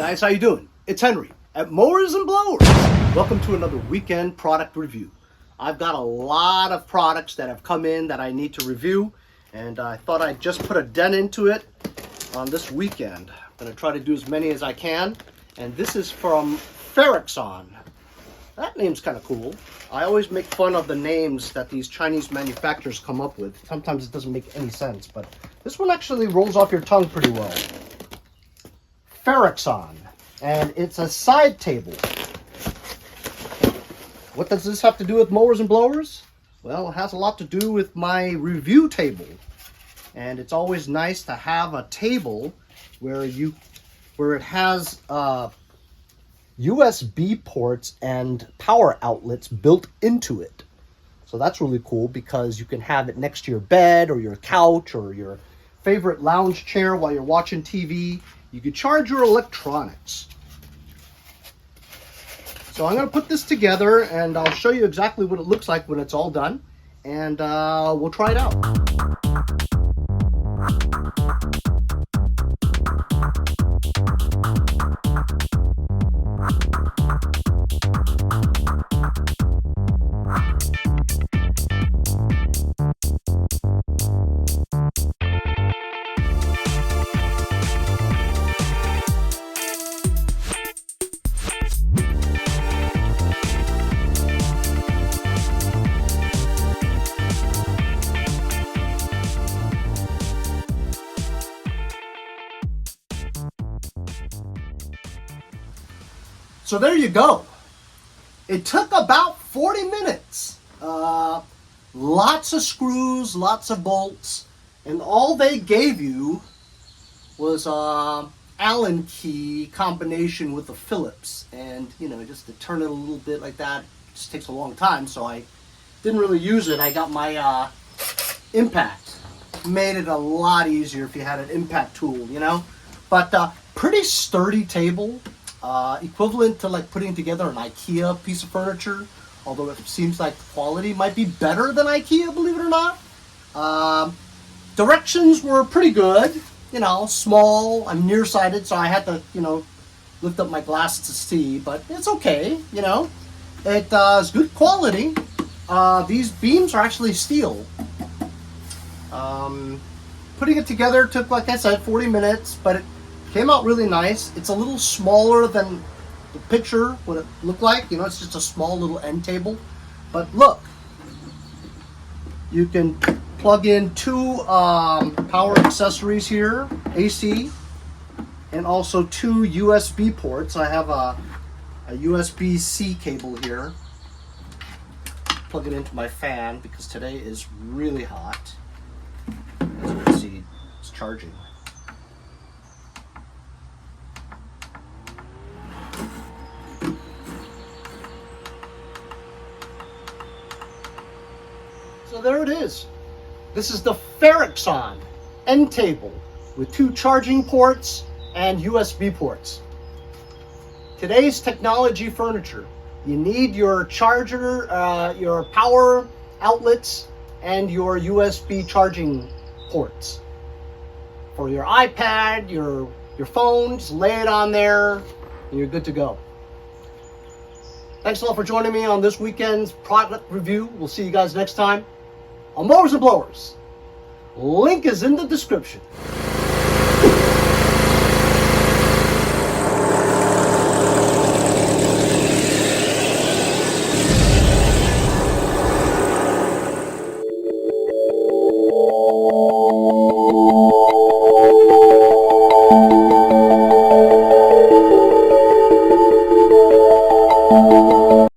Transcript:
guys, how you doing? It's Henry at Mowers and Blowers. Welcome to another weekend product review. I've got a lot of products that have come in that I need to review, and I thought I'd just put a dent into it on this weekend. I'm going to try to do as many as I can, and this is from Farexon. That name's kind of cool. I always make fun of the names that these Chinese manufacturers come up with. Sometimes it doesn't make any sense, but this one actually rolls off your tongue pretty well. Farexon, and it's a side table. What does this have to do with mowers and blowers? Well, it has a lot to do with my review table, and it's always nice to have a table where it has USB ports and power outlets built into it. So that's really cool because you can have it next to your bed or your couch or your favorite lounge chair while you're watching TV. You can charge your electronics. So I'm going to put this together and I'll show you exactly what it looks like when it's all done, and we'll try it out. So there you go. It took about 40 minutes. Lots of screws, lots of bolts, and all they gave you was Allen key combination with a Phillips. And you know, just to turn it a little bit like that, it just takes a long time, so I didn't really use it. I got my impact. Made it a lot easier if you had an impact tool, you know. But pretty sturdy table. Equivalent to like putting together an IKEA piece of furniture, although it seems like the quality might be better than IKEA, believe it or not. Directions were pretty good, you know, small. I'm nearsighted, so I had to, you know, lift up my glasses to see, but it's okay, you know. It is good quality. These beams are actually steel. Putting it together took, like I said, 40 minutes, but it came out really nice. It's a little smaller than the picture, what it looked like. You know, it's just a small little end table. But look, you can plug in two power accessories here, AC, and also two USB ports. I have a USB-C cable here. Plug it into my fan because today is really hot. As you can see, it's charging. So there it is. This is the Farexon end table with two charging ports and USB ports. Today's technology furniture. You need your charger, your power outlets, and your USB charging ports. For your iPad, your phone, just lay it on there and you're good to go. Thanks a lot for joining me on this weekend's product review. We'll see you guys next time on Mowers and Blowers. Link is in the description.